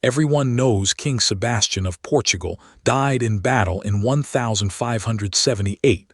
Everyone knows King Sebastian of Portugal died in battle in 1578.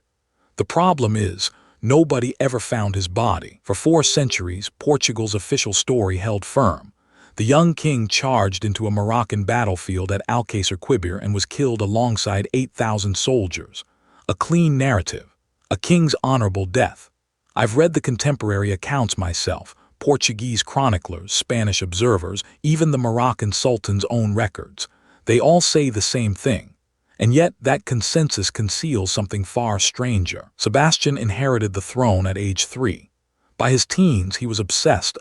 The problem is, nobody ever found his body. For 4 centuries, Portugal's official story held firm. The young king charged into a Moroccan battlefield at Alcácer and was killed alongside 8,000 soldiers. A clean narrative, a king's honorable death. I've read the contemporary accounts myself, Portuguese chroniclers, Spanish observers, even the Moroccan Sultan's own records. They all say the same thing. And yet that consensus conceals something far stranger. Sebastian inherited the throne at age 3. By his teens, he was obsessed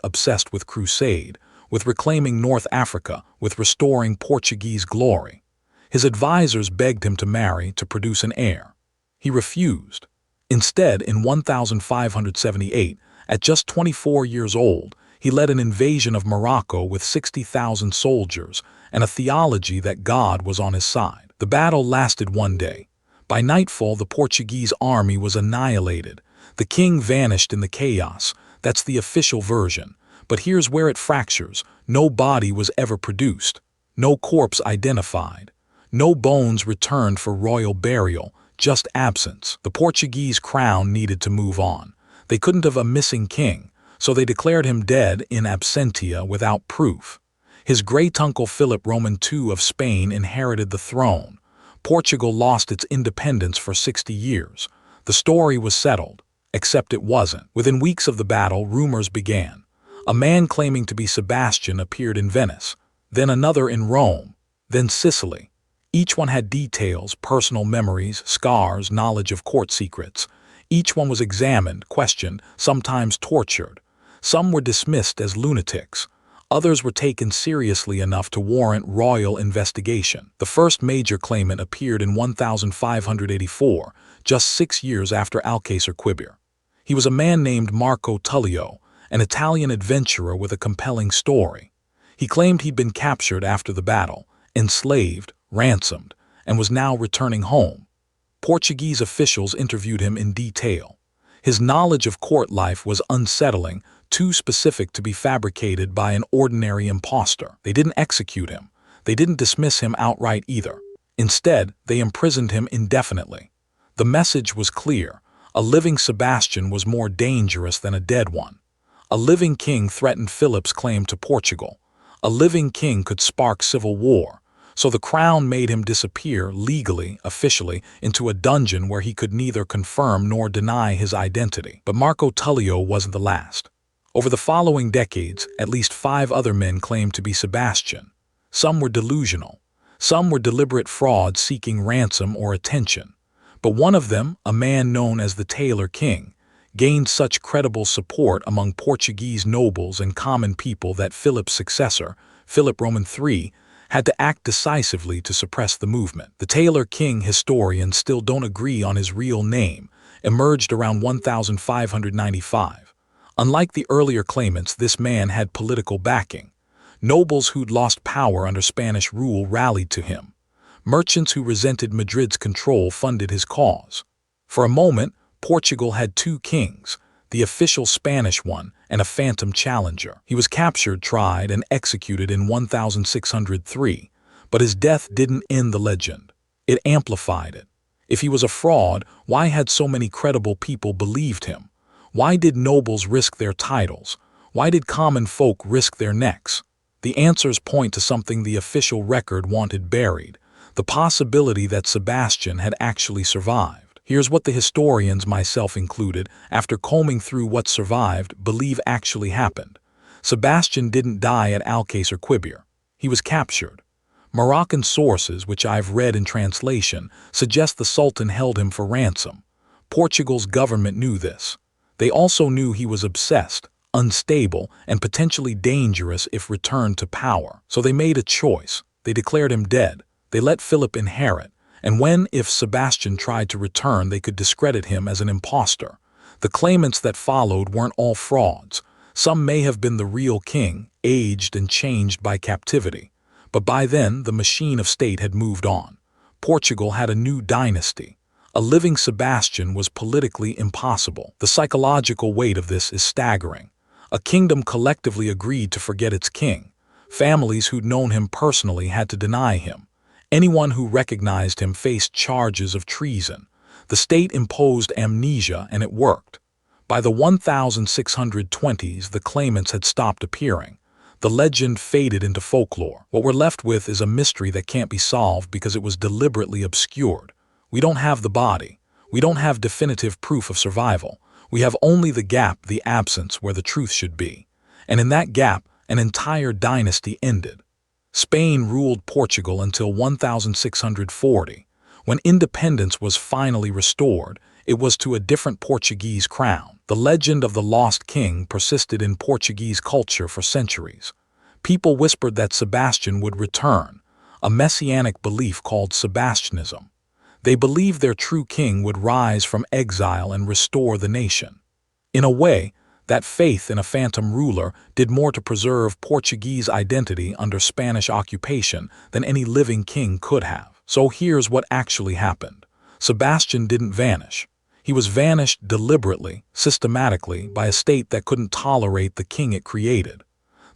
with crusade, with reclaiming North Africa, with restoring Portuguese glory. His advisors begged him to marry to produce an heir. He refused. Instead, in 1578, at just 24 years old, he led an invasion of Morocco with 60,000 soldiers and a theology that God was on his side. The battle lasted 1 day. By nightfall, the Portuguese army was annihilated. The king vanished in the chaos. That's the official version. But here's where it fractures. No body was ever produced. No corpse identified. No bones returned for royal burial, just absence. The Portuguese crown needed to move on. They couldn't have a missing king, so they declared him dead in absentia without proof. His great-uncle Philip II of Spain inherited the throne. Portugal lost its independence for 60 years. The story was settled, except it wasn't. Within weeks of the battle, rumors began. A man claiming to be Sebastian appeared in Venice, then another in Rome, then Sicily. Each one had details, personal memories, scars, knowledge of court secrets. Each one was examined, questioned, sometimes tortured. Some were dismissed as lunatics. Others were taken seriously enough to warrant royal investigation. The first major claimant appeared in 1584, just 6 years after Alcácer. He was a man named Marco Tullio, an Italian adventurer with a compelling story. He claimed he'd been captured after the battle, enslaved, ransomed, and was now returning home. Portuguese officials interviewed him in detail. His knowledge of court life was unsettling, too specific to be fabricated by an ordinary impostor. They didn't execute him. They didn't dismiss him outright either. Instead, they imprisoned him indefinitely. The message was clear. A living Sebastian was more dangerous than a dead one. A living king threatened Philip's claim to Portugal. A living king could spark civil war. So the crown made him disappear legally, officially, into a dungeon where he could neither confirm nor deny his identity. But Marco Tullio wasn't the last. Over the following decades, at least 5 other men claimed to be Sebastian. Some were delusional. Some were deliberate frauds seeking ransom or attention. But one of them, a man known as the Tailor King, gained such credible support among Portuguese nobles and common people that Philip's successor, Philip III, had to act decisively to suppress the movement. The Tailor King historians still don't agree on his real name, emerged around 1595. Unlike the earlier claimants, this man had political backing. Nobles who'd lost power under Spanish rule rallied to him. Merchants who resented Madrid's control funded his cause. For a moment, Portugal had 2 kings, the official Spanish one and a phantom challenger. He was captured, tried, and executed in 1603, but his death didn't end the legend. It amplified it. If he was a fraud, why had so many credible people believed him? Why did nobles risk their titles? Why did common folk risk their necks? The answers point to something the official record wanted buried, the possibility that Sebastian had actually survived. Here's what the historians, myself included, after combing through what survived, believe actually happened. Sebastian didn't die at Alcácer. He was captured. Moroccan sources, which I've read in translation, suggest the Sultan held him for ransom. Portugal's government knew this. They also knew he was obsessed, unstable, and potentially dangerous if returned to power. So they made a choice. They declared him dead. They let Philip inherit. And if Sebastian tried to return, they could discredit him as an impostor. The claimants that followed weren't all frauds. Some may have been the real king, aged and changed by captivity. But by then, the machine of state had moved on. Portugal had a new dynasty. A living Sebastian was politically impossible. The psychological weight of this is staggering. A kingdom collectively agreed to forget its king. Families who'd known him personally had to deny him. Anyone who recognized him faced charges of treason. The state imposed amnesia, and it worked. By the 1620s, the claimants had stopped appearing. The legend faded into folklore. What we're left with is a mystery that can't be solved because it was deliberately obscured. We don't have the body. We don't have definitive proof of survival. We have only the gap, the absence, where the truth should be. And in that gap, an entire dynasty ended. Spain ruled Portugal until 1640. When independence was finally restored, it was to a different Portuguese crown. The legend of the lost king persisted in Portuguese culture for centuries. People whispered that Sebastian would return, a messianic belief called Sebastianism. They believed their true king would rise from exile and restore the nation. In a way, that faith in a phantom ruler did more to preserve Portuguese identity under Spanish occupation than any living king could have. So here's what actually happened. Sebastian didn't vanish. He was vanished deliberately, systematically, by a state that couldn't tolerate the king it created.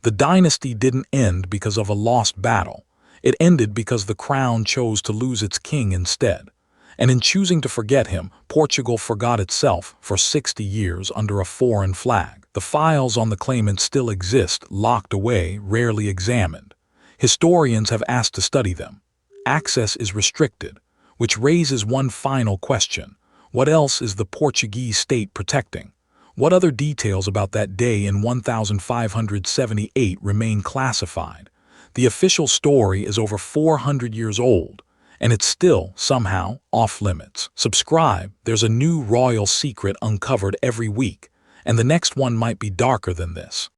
The dynasty didn't end because of a lost battle. It ended because the crown chose to lose its king instead. And in choosing to forget him, Portugal forgot itself for 60 years under a foreign flag. The files on the claimant still exist, locked away, rarely examined. Historians have asked to study them. Access is restricted, which raises one final question. What else is the Portuguese state protecting? What other details about that day in 1578 remain classified? The official story is over 400 years old, and it's still, somehow, off-limits. Subscribe, there's a new royal secret uncovered every week, and the next one might be darker than this.